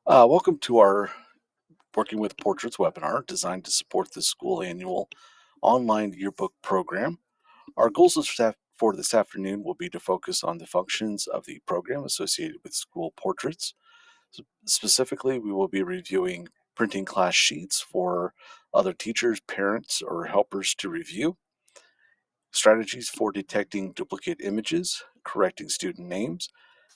Welcome to our Working with Portraits webinar designed to support the school annual online yearbook program. Our goals for this afternoon will be to focus on the functions of the program associated with school portraits. Specifically, we will be reviewing printing class sheets for other teachers, parents, or helpers to review, strategies for detecting duplicate images, correcting student names,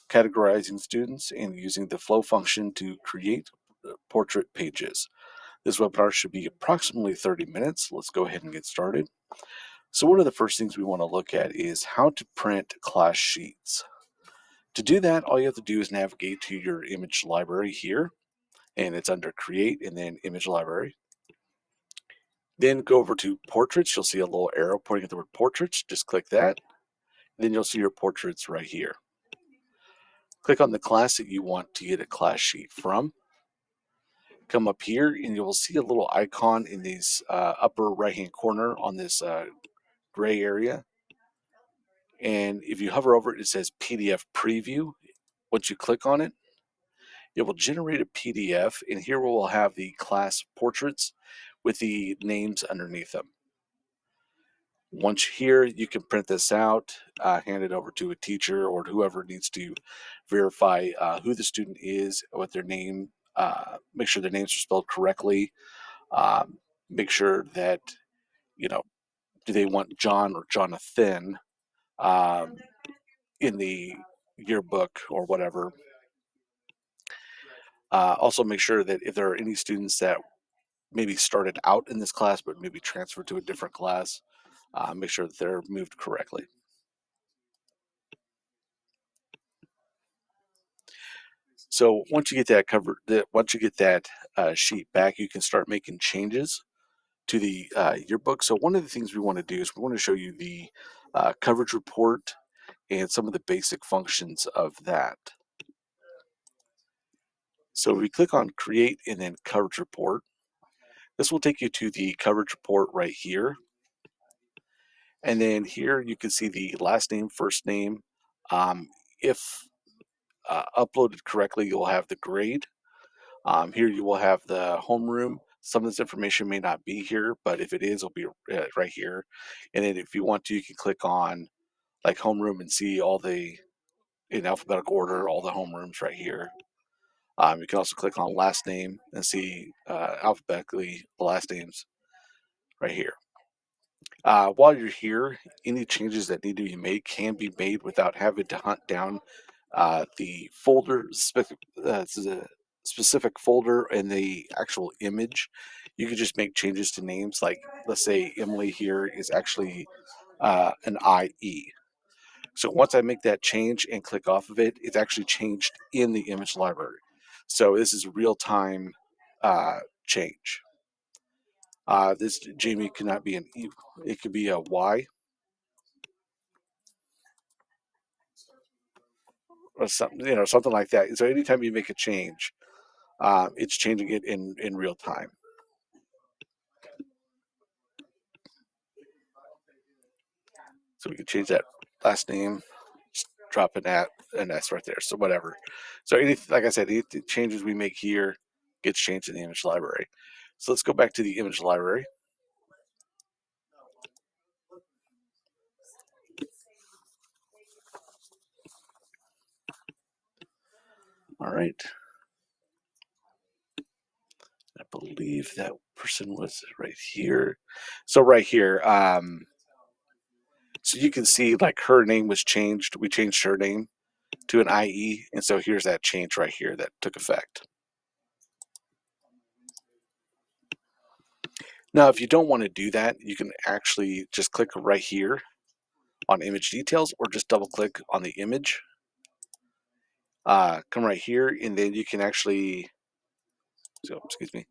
categorizing students, and using the flow function to create portrait pages. This webinar should be approximately 30 minutes. Let's go ahead and get started. So one of the first things we want to look at is how to print class sheets. To do that, all you have to do is navigate to your image library here, and it's under Create and then Image Library. Then go over to Portraits. You'll see a little arrow pointing at the word Portraits. Just click that. Then you'll see your portraits right here. Click on the class that you want to get a class sheet from. Come up here and you will see a little icon in this upper right hand corner on this gray area. And if you hover over it, it says PDF preview. Once you click on it, it will generate a PDF, and here we will have the class portraits with the names underneath them. Once here, you can print this out, hand it over to a teacher or whoever needs to verify who the student is, what their name, make sure their names are spelled correctly, make sure that, do they want John or Jonathan in the yearbook or whatever. Also make sure that if there are any students that maybe started out in this class but maybe transferred to a different class, make sure that they're moved correctly. So once you get that sheet back, you can start making changes to the yearbook. So one of the things we want to do is we want to show you the coverage report and some of the basic functions of that. So we click on Create and then Coverage Report. This will take you to the coverage report right here. And then here you can see the last name, first name. If uploaded correctly, you'll have the grade. Here you will have the homeroom. Some of this information may not be here, but if it is, it'll be right here. And then if you want to, you can click on like homeroom and see all in alphabetical order, all the homerooms right here. You can also click on last name and see alphabetically the last names right here. While you're here, any changes that need to be made can be made without having to hunt down the specific folder and the actual image. You can just make changes to names. Like, let's say Emily here is actually an IE. So once I make that change and click off of it, it's actually changed in the image library. So this is real-time change. This Jamie cannot be an E, it could be a Y or something, something like that. So anytime you make a change, it's changing it in real time. So we can change that last name, just drop an S right there. So whatever. So like I said, any changes we make here gets changed in the image library. So let's go back to the image library. All right. I believe that person was right here. So right here, so you can see like her name was changed. We changed her name to an IE, and so here's that change right here that took effect. Now, if you don't want to do that, you can actually just click right here on image details or just double click on the image. Come right here, and then you can actually, excuse me,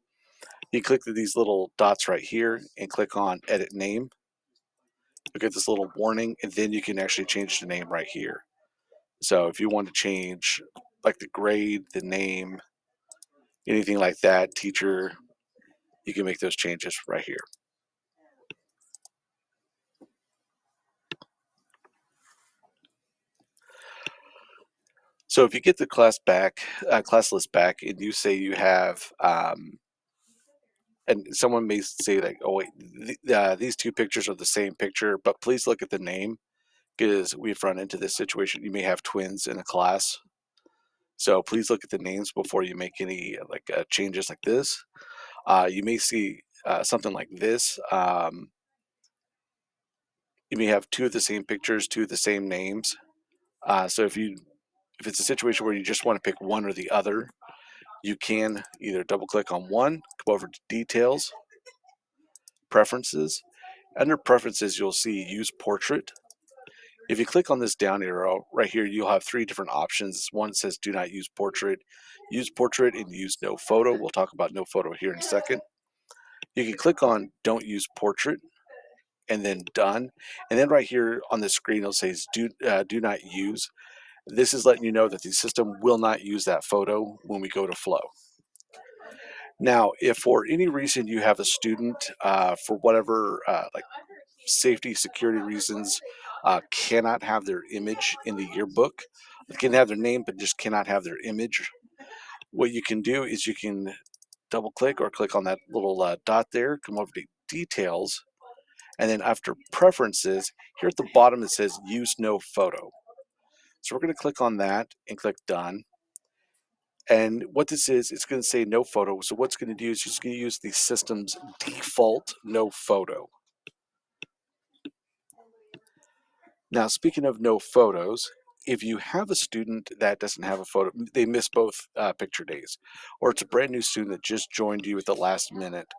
you click these little dots right here and click on edit name. You'll get this little warning, and then you can actually change the name right here. So if you want to change like the grade, the name, anything like that, teacher, you can make those changes right here. So if you get the class list back, and you say you have, and someone may say like, "Oh wait, these two pictures are the same picture," but please look at the name because we've run into this situation. You may have twins in a class, so please look at the names before you make any changes like this. You may see something like this. You may have two of the same pictures, two of the same names. So if it's a situation where you just want to pick one or the other, you can either double click on one, come over to details, preferences. Under preferences, you'll see use portrait. If you click on this down arrow right here, you'll have three different options. One says do not use portrait, and use no photo. We'll talk about no photo here in a second. You can click on don't use portrait and then done. And then right here on the screen, it'll say do not use. This is letting you know that the system will not use that photo when we go to flow. Now, if for any reason you have a student, for whatever like safety, security reasons, cannot have their image in the yearbook, they can have their name, but just cannot have their image, what you can do is you can double click or click on that little dot there, come over to details, and then after preferences, here at the bottom it says use no photo. So we're going to click on that and click done. And what this is, it's going to say no photo. So what's going to do is it's going to use the system's default no photo. Now, speaking of no photos, if you have a student that doesn't have a photo, they miss both picture days, or it's a brand new student that just joined you at the last minute.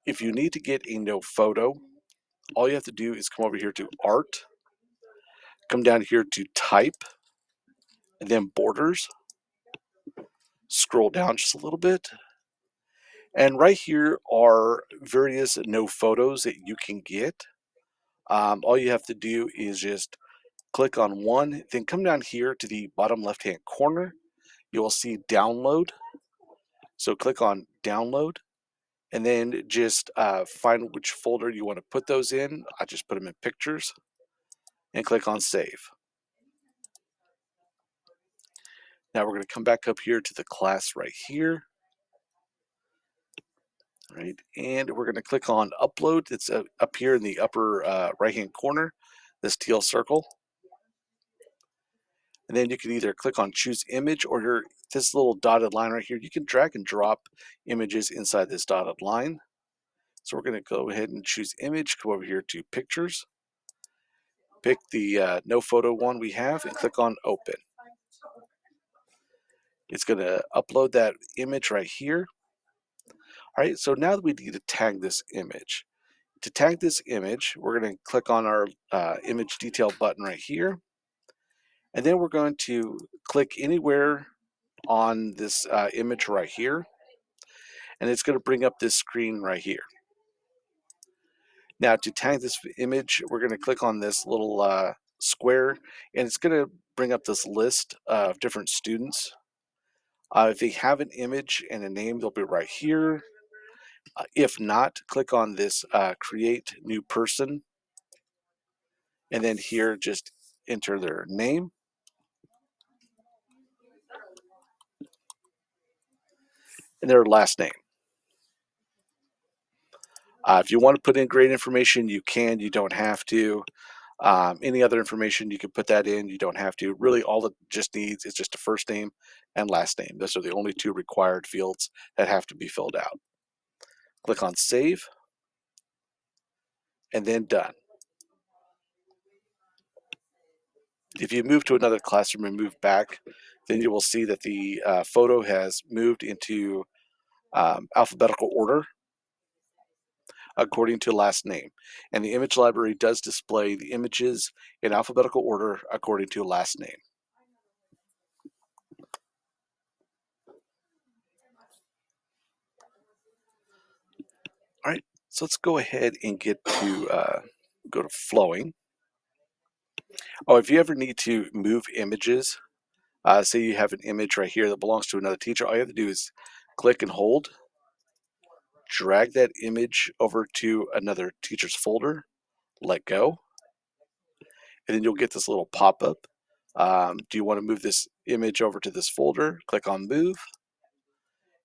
If you need to get a no photo, all you have to do is come over here to art, come down here to type, and then borders, scroll down just a little bit. And right here are various no photos that you can get. All you have to do is just click on one, then come down here to the bottom left hand corner. You will see download. So click on download and then just find which folder you want to put those in. I just put them in pictures and click on save. Now we're going to come back up here to the class right here. Right, and we're going to click on upload. It's up here in the upper right hand corner, this teal circle. And then you can either click on choose image, or this little dotted line right here, you can drag and drop images inside this dotted line. So we're going to go ahead and choose image, go over here to pictures, pick the no photo one we have, and click on open. It's going to upload that image right here. All right, so now we need to tag this image. To tag this image, we're going to click on our image detail button right here. And then we're going to click anywhere on this image right here. And it's going to bring up this screen right here. Now to tag this image, we're going to click on this little square, and it's going to bring up this list of different students. If they have an image and a name, they'll be right here. If not, click on this create new person, and then here just enter their name. And their last name. If you want to put in grade information, you can. You don't have to. Any other information, you can put that in. You don't have to. Really, all it just needs is just a first name and last name. Those are the only two required fields that have to be filled out. Click on Save, and then Done. If you move to another classroom and move back, then you will see that the photo has moved into alphabetical order according to last name. And the image library does display the images in alphabetical order according to last name. All right, so let's go ahead and get to go to flowing. Oh, if you ever need to move images, say you have an image right here that belongs to another teacher, all you have to do is click and hold, drag that image over to another teacher's folder, let go, and then you'll get this little pop-up. Do you want to move this image over to this folder? Click on move,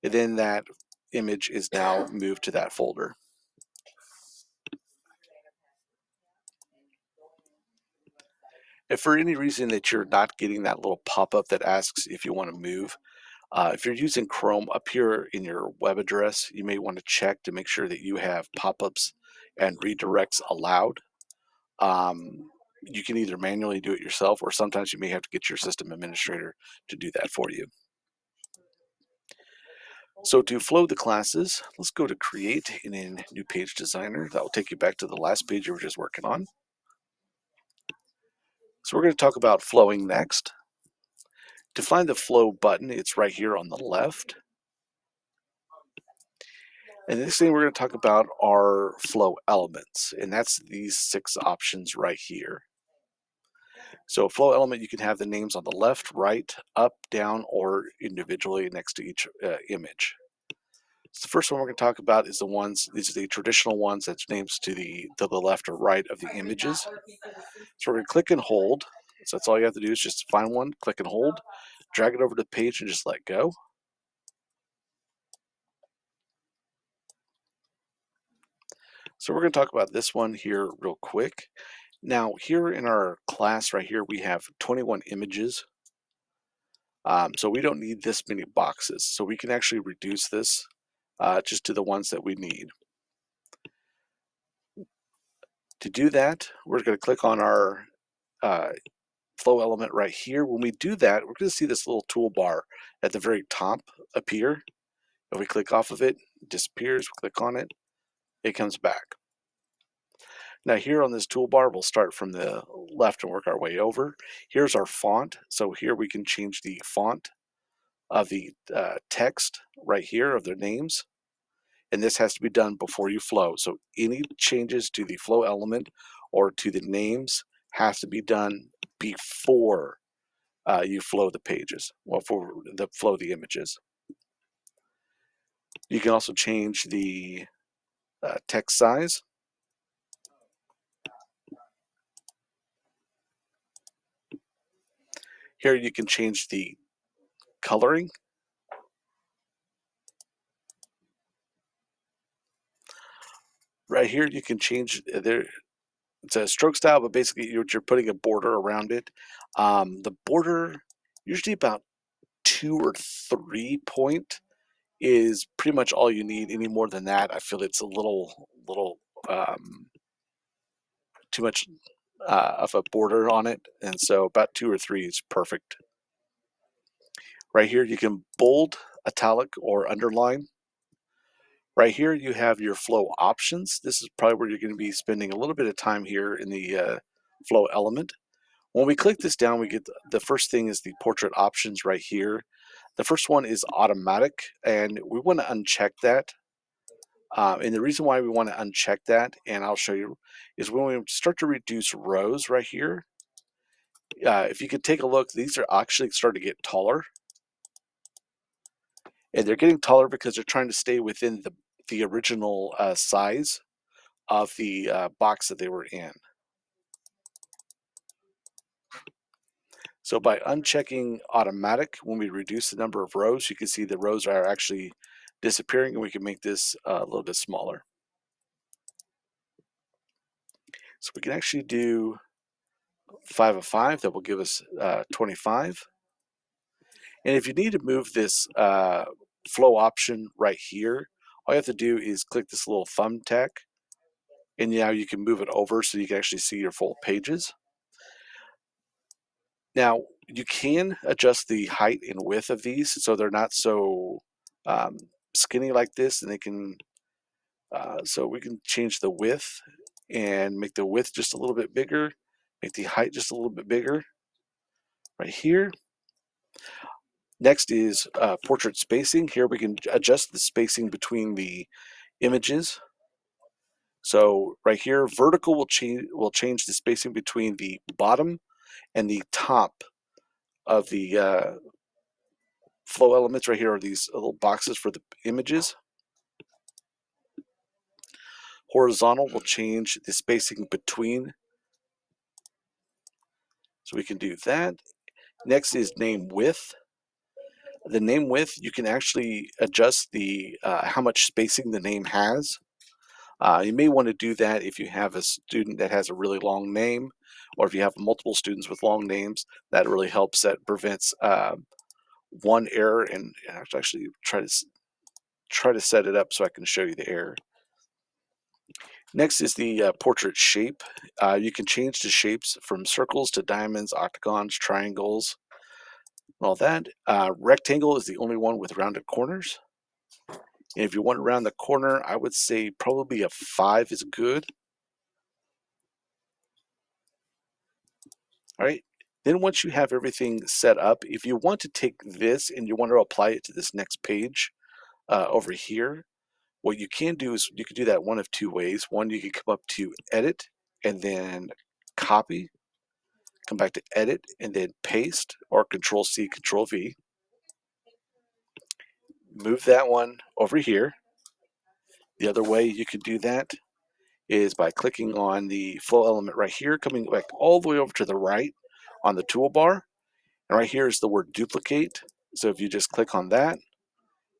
and then that image is now moved to that folder. If for any reason that you're not getting that little pop-up that asks if you want to move, if you're using Chrome, up here in your web address, you may want to check to make sure that you have pop-ups and redirects allowed. You can either manually do it yourself, or sometimes you may have to get your system administrator to do that for you. So to flow the classes, let's go to create in a new page designer. That will take you back to the last page you were just working on. So we're going to talk about flowing next. To find the flow button, it's right here on the left. And the next thing we're going to talk about are flow elements, and that's these 6 options right here. So a flow element, you can have the names on the left, right, up, down, or individually next to each image. So the first one we're going to talk about is these are the traditional ones, that's names to the left or right of the images. So we're going to click and hold. So that's all you have to do is just find one, click and hold, drag it over to the page and just let go. So we're going to talk about this one here real quick. Now here in our class right here, we have 21 images. So we don't need this many boxes. So we can actually reduce this just to the ones that we need. To do that, we're going to click on our flow element right here. When we do that, we're going to see this little toolbar at the very top appear. If we click off of it, it disappears. We click on it, it comes back. Now here on this toolbar, we'll start from the left and work our way over. Here's our font. So here we can change the font of the text right here of their names. And this has to be done before you flow. So any changes to the flow element or to the names has to be done before you flow the pages, well, for the flow the images. You can also change the text size. Here you can change the coloring. Right here you can change it's a stroke style, but basically you're putting a border around it. The border, usually about 2 or 3 point, is pretty much all you need. Any more than that, I feel it's a little um, too much of a border on it, and so about 2 or 3 is perfect. Right here you can bold, italic, or underline. Right here you have your flow options. This is probably where you're going to be spending a little bit of time here in the flow element. When we click this down, we get the first thing is the portrait options right here. The first one is automatic, and we want to uncheck that. And the reason why we want to uncheck that, and I'll show you, is when we start to reduce rows right here. If you could take a look, these are actually starting to get taller. And they're getting taller because they're trying to stay within the original size of the box that they were in. So by unchecking automatic, when we reduce the number of rows, you can see the rows are actually disappearing, and we can make this a little bit smaller. So we can actually do 5 of 5. That will give us 25. And if you need to move this flow option right here, all you have to do is click this little thumbtack, and now you can move it over so you can actually see your full pages. Now, you can adjust the height and width of these so they're not so skinny like this, and they can, so we can change the width and make the width just a little bit bigger, make the height just a little bit bigger right here. Next is portrait spacing. Here we can adjust the spacing between the images. So right here, vertical will change the spacing between the bottom and the top of the flow elements. Right here are these little boxes for the images. Horizontal will change the spacing between. So we can do that. Next is name width. The name width, you can actually adjust the how much spacing the name has. You may want to do that if you have a student that has a really long name, or if you have multiple students with long names. That really helps. That prevents one error. And actually try to set it up so I can show you the error. Next is the portrait shape. You can change the shapes from circles to diamonds, octagons, triangles, all that. Rectangle is the only one with rounded corners. And if you want around the corner, I would say probably a 5 is good. All right. Then once you have everything set up, if you want to take this and you want to apply it to this next page over here, what you can do is you can do that one of two ways. One, you can come up to edit and then copy, come back to edit and then paste, or Control C, Control V. Move that one over here. The other way you can do that is by clicking on the flow element right here, coming back all the way over to the right on the toolbar. And right here is the word duplicate. So if you just click on that,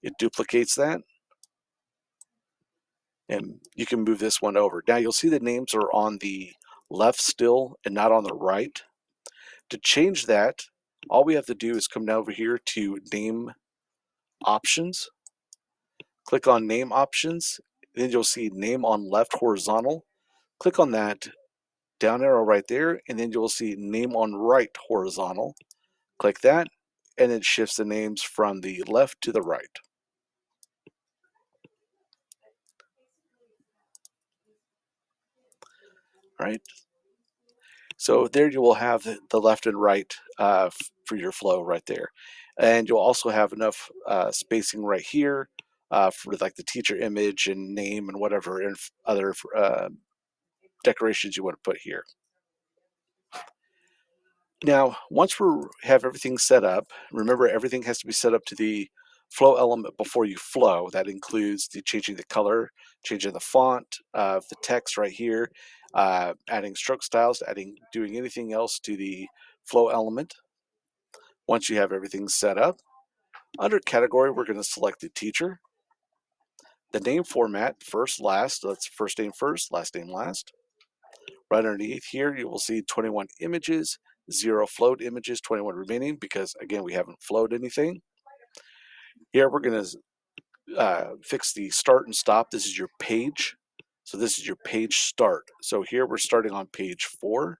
it duplicates that. And you can move this one over. Now you'll see the names are on the left still and not on the right. To change that, all we have to do is come down over here to name options. Click on name options. Then you'll see name on left horizontal. Click on that down arrow right there, and then you'll see name on right horizontal. Click that, and it shifts the names from the left to the right. All right. So there you will have the left and right for your flow right there. And you'll also have enough spacing right here for like the teacher image and name and whatever and other decorations you want to put here. Now, once we have everything set up, remember everything has to be set up to the flow element before you flow. That includes the changing the color, changing the font of the text right here, adding stroke styles, doing anything else to the flow element. Once you have everything set up, under category, we're going to select the teacher. The name format, first, last, that's first name first, last name last. Right underneath here, you will see 21 images, 0 flowed images, 21 remaining, because again, we haven't flowed anything. Here, we're going to fix the start and stop. This is your page. So this is your page start. So here we're starting on page 4.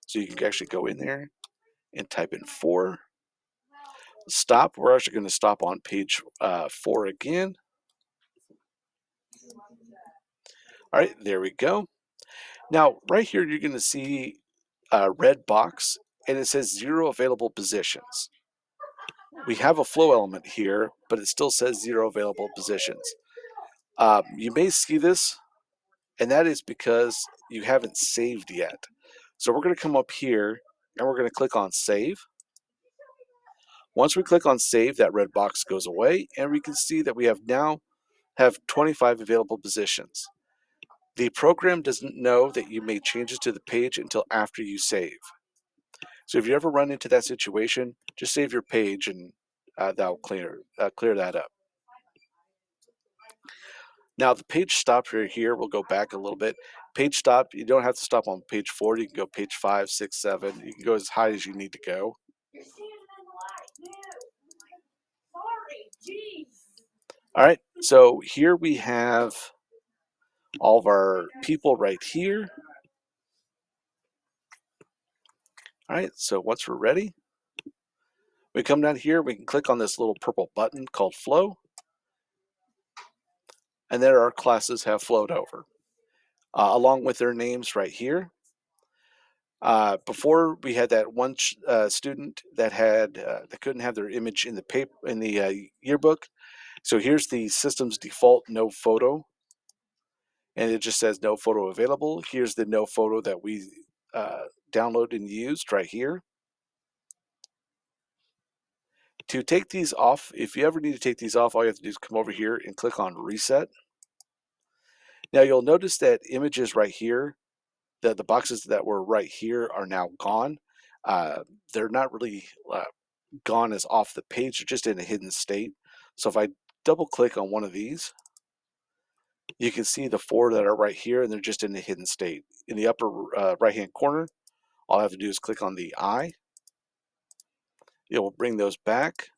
So you can actually go in there and type in 4. Stop, we're actually going to stop on page 4 again. All right, there we go. Now, right here, you're going to see a red box, and it says 0 available positions. We have a flow element here, but it still says 0 available positions. You may see this, and that is because you haven't saved yet. So we're going to come up here, and we're going to click on Save. Once we click on Save, that red box goes away, and we can see that we now have 25 available positions. The program doesn't know that you made changes to the page until after you save. So if you ever run into that situation, just save your page and that'll clear that up. Now the page stop here, we'll go back a little bit. Page stop, you don't have to stop on page 4. You can go page 5, 6, 7. You can go as high as you need to go. All right, so here we have all of our people right here. All right, so once we're ready, we come down here, we can click on this little purple button called Flow, and there our classes have flowed over, along with their names right here. Before we had that one student that that couldn't have their image in the paper in the yearbook. So here's the system's default no photo, and it just says no photo available. Here's the no photo that we downloaded and used right here. To take these off, if you ever need to take these off, all you have to do is come over here and click on Reset. Now you'll notice that images right here, that the boxes that were right here are now gone. uh, they're not really gone as off the page, they're just in a hidden state. So if I double click on one of these, you can see the four that are right here, and they're just in a hidden state. In the upper right hand corner, all I have to do is click on the eye. It will bring those back,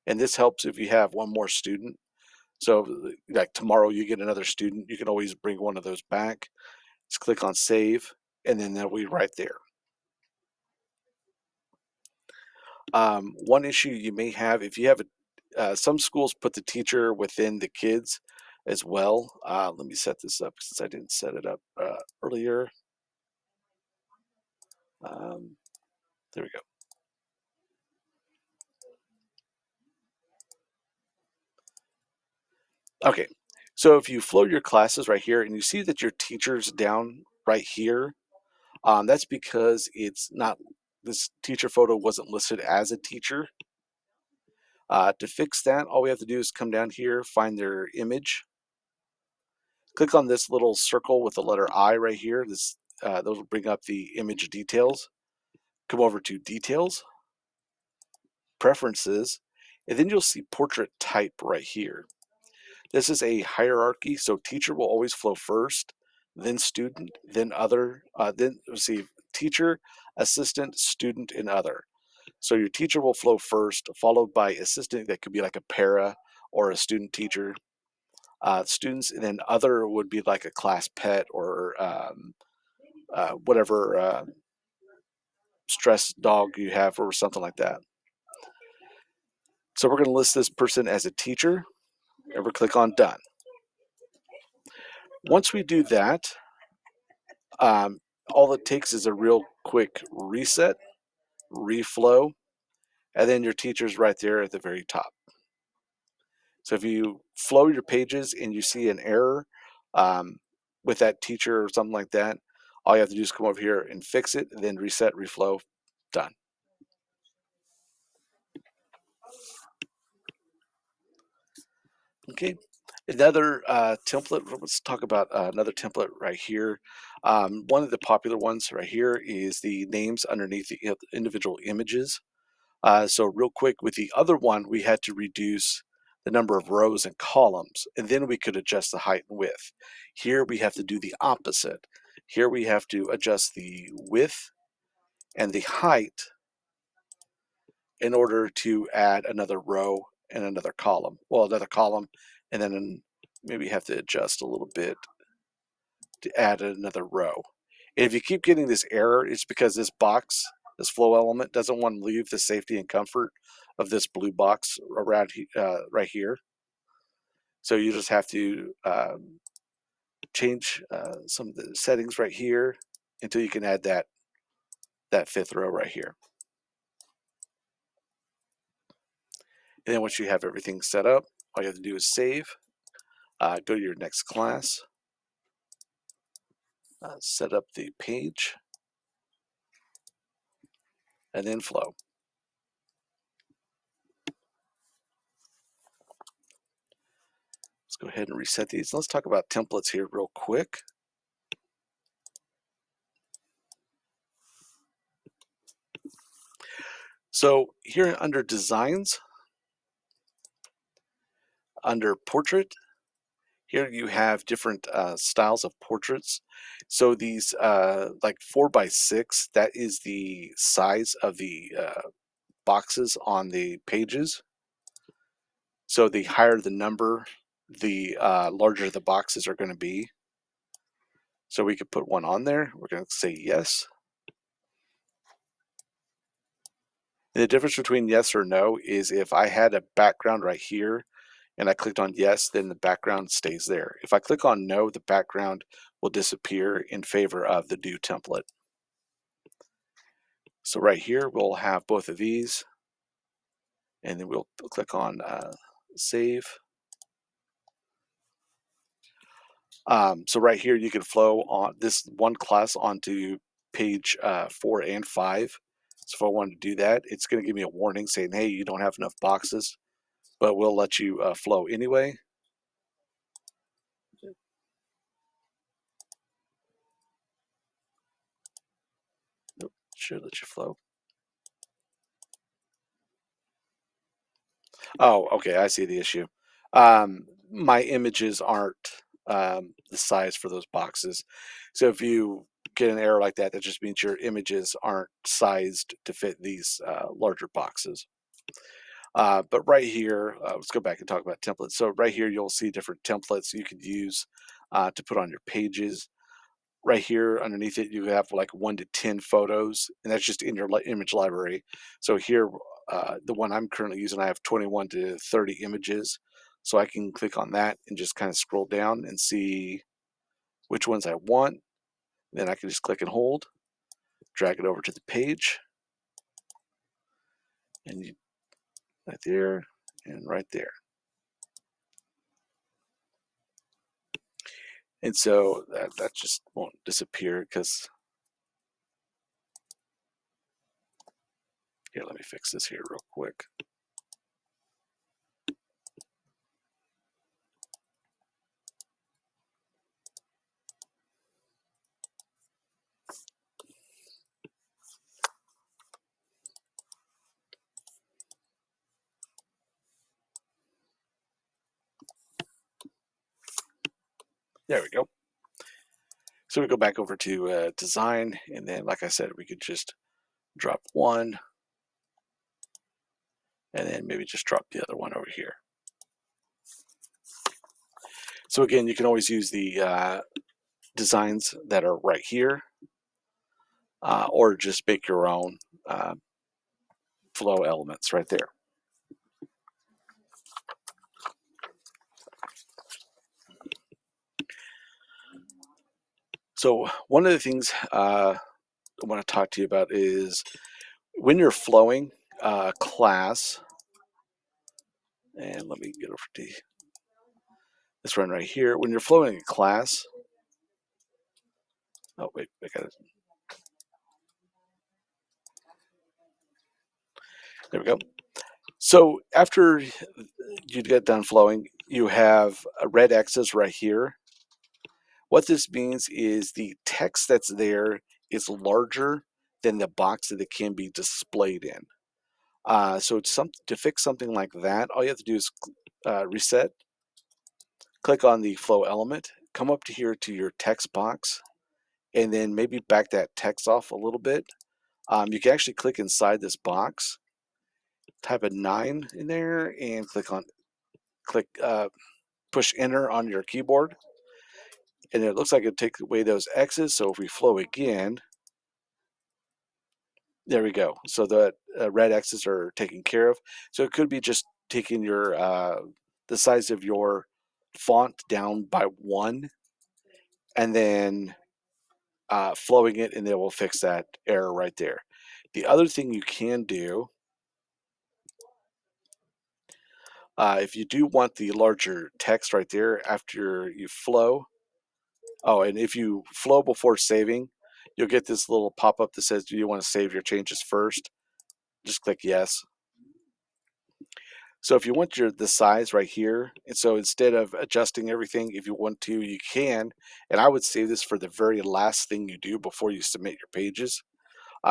and this helps if you have one more student. So like tomorrow you get another student, you can always bring one of those back. Just click on save, and then that'll be right there. One issue you may have, if you have some schools put the teacher within the kids as well. Let me set this up since I didn't set it up earlier. Um, there we go. Okay, so if you flow your classes right here and you see that your teacher's down right here, that's because it's not, this teacher photo wasn't listed as a teacher. To fix that, all we have to do is come down here, find their image, click on this little circle with the letter I right here. Those will bring up the image details. Come over to details, preferences, and then you'll see portrait type right here. This is a hierarchy, so teacher will always flow first, then student, then other, then let's see, teacher, assistant, student, and other. So your teacher will flow first, followed by assistant. That could be like a para or a student teacher. Students, and then other would be like a class pet or whatever stress dog you have or something like that. So we're going to list this person as a teacher, and we'll click on done. Once we do that, um, all it takes is a real quick reset, reflow, and then your teacher's right there at the very top. So if you flow your pages and you see an error um, with that teacher or something like that, all you have to do is come over here and fix it, and then reset, reflow, done. Okay, another template. Let's talk about another template right here. One of the popular ones right here is the names underneath the individual images. So real quick, with the other one, we had to reduce the number of rows and columns, and then we could adjust the height and width. Here we have to do the opposite. Here we have to adjust the width and the height in order to add another row and another column. Well, another column, and then maybe have to adjust a little bit to add another row. And if you keep getting this error, it's because this box, this flow element, doesn't want to leave the safety and comfort of this blue box around right here. So you just have to change some of the settings right here until you can add that fifth row right here. And then once you have everything set up, all you have to do is save, go to your next class, set up the page, and then flow. Let's go ahead and reset these. Let's talk about templates here real quick. So here under designs, under portrait, here you have different styles of portraits. So these like 4x6, that is the size of the boxes on the pages. So the higher the number, the larger the boxes are going to be. So we could put one on there. We're going to say yes. And the difference between yes or no is if I had a background right here and I clicked on yes, then the background stays there. If I click on no, the background will disappear in favor of the do template. So right here, we'll have both of these, and then we'll click on save. So right here, you can flow on this one class onto page 4 and 5. So if I wanted to do that, it's going to give me a warning saying, hey, you don't have enough boxes, but we'll let you flow anyway. Should let you flow. Oh, okay, I see the issue. My images aren't the size for those boxes. So if you get an error like that, that just means your images aren't sized to fit these larger boxes. But right here, let's go back and talk about templates. So right here, you'll see different templates you could use to put on your pages. Right here underneath it, you have like 1 to 10 photos, and that's just in your image library. So here, the one I'm currently using, I have 21 to 30 images. So I can click on that and just kind of scroll down and see which ones I want. Then I can just click and hold, drag it over to the page, and right there and right there. And so that just won't disappear because, here, let me fix this here real quick. There we go. So we go back over to design, and then, like I said, we could just drop one, and then maybe just drop the other one over here. So again, you can always use the designs that are right here, or just make your own flow elements right there. So one of the things I want to talk to you about is when you're flowing class, and let me get over to this one right here. When you're flowing a class, oh wait, I got it. There we go. So after you get done flowing, you have red X's right here. What this means is the text that's there is larger than the box that it can be displayed in. So to fix something like that, all you have to do is reset, click on the flow element, come up to here to your text box, and then maybe back that text off a little bit. You can actually click inside this box, type a 9 in there, and push enter on your keyboard, and it looks like it takes away those X's. So if we flow again, there we go. So the red X's are taken care of. So it could be just taking your the size of your font down by 1, and then flowing it, and it will fix that error right there. The other thing you can do, if you do want the larger text right there after you flow, oh, and if you flow before saving, you'll get this little pop-up that says, do you want to save your changes first? Just click yes. So if you want the size right here, and so instead of adjusting everything, if you want to, you can. And I would save this for the very last thing you do before you submit your pages,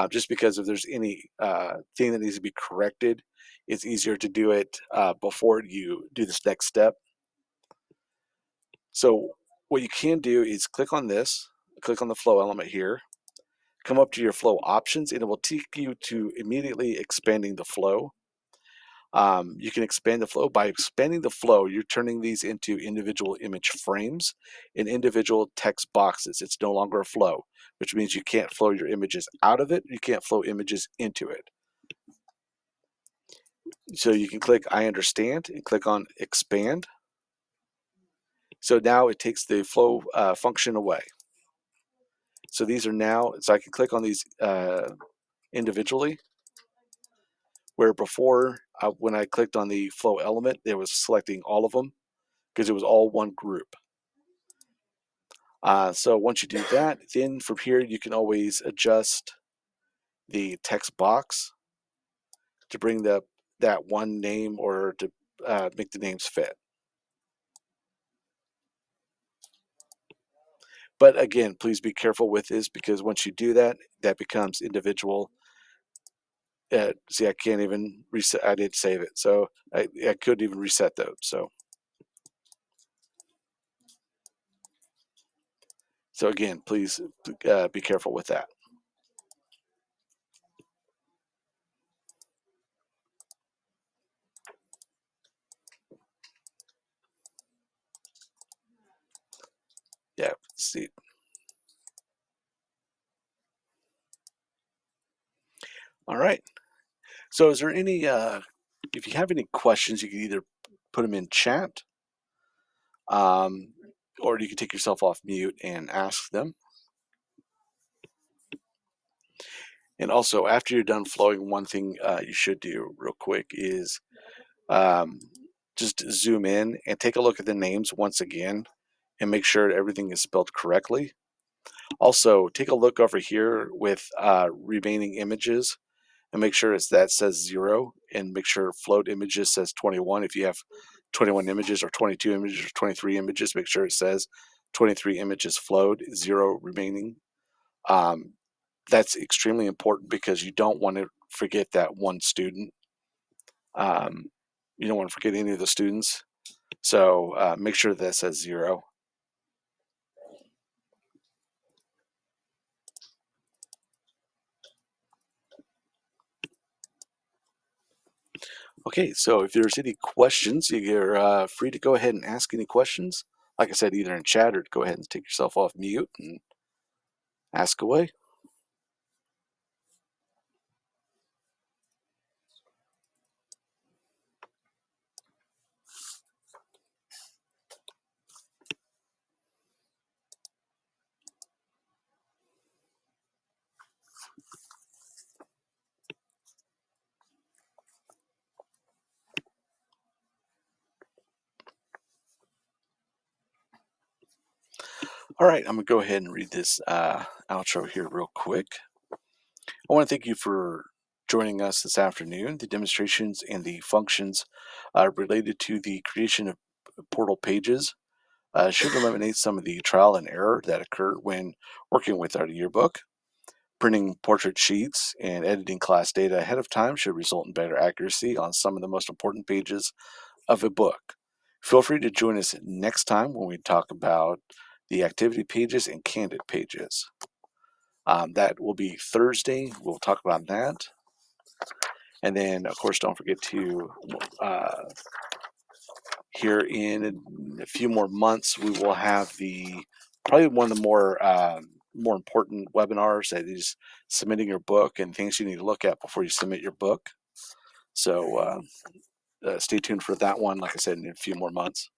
just because if there's any thing that needs to be corrected, it's easier to do it before you do this next step. So what you can do is click on this, click on the flow element here, come up to your flow options, and it will take you to immediately expanding the flow. You can expand the flow. By expanding the flow, you're turning these into individual image frames and individual text boxes. It's no longer a flow, which means you can't flow your images out of it. You can't flow images into it. So you can click I understand and click on expand. So now it takes the flow function away. So these are now, so I can click on these individually, where before when I clicked on the flow element, it was selecting all of them because it was all one group. So once you do that, then from here you can always adjust the text box to bring that one name, or to make the names fit. But again, please be careful with this because once you do that, that becomes individual. See, I can't even reset. I did save it, so I couldn't even reset those. So again, please be careful with that. Yeah. See. All right. So is there any? If you have any questions, you can either put them in chat, um, or you can take yourself off mute and ask them. And also, after you're done flowing, one thing you should do real quick is um, just zoom in and take a look at the names once again and make sure everything is spelled correctly. Also, take a look over here with remaining images and make sure that says 0 and make sure float images says 21. If you have 21 images or 22 images or 23 images, make sure it says 23 images flowed, 0 remaining. Um, that's extremely important because you don't want to forget that one student. Um, you don't want to forget any of the students. So make sure that says 0. Okay, so if there's any questions, you're free to go ahead and ask any questions. Like I said, either in chat or go ahead and take yourself off mute and ask away. All right, I'm going to go ahead and read this outro here real quick. I want to thank you for joining us this afternoon. The demonstrations and the functions related to the creation of portal pages should eliminate some of the trial and error that occurred when working with our yearbook. Printing portrait sheets and editing class data ahead of time should result in better accuracy on some of the most important pages of a book. Feel free to join us next time when we talk about the activity pages and candid pages. That will be Thursday. We'll talk about that. And then, of course, don't forget to, here in a few more months, we will have probably one of the more important webinars that is submitting your book and things you need to look at before you submit your book. So stay tuned for that one, like I said, in a few more months.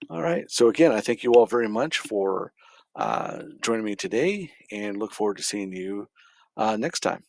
All right. So again, I thank you all very much for joining me today and look forward to seeing you next time.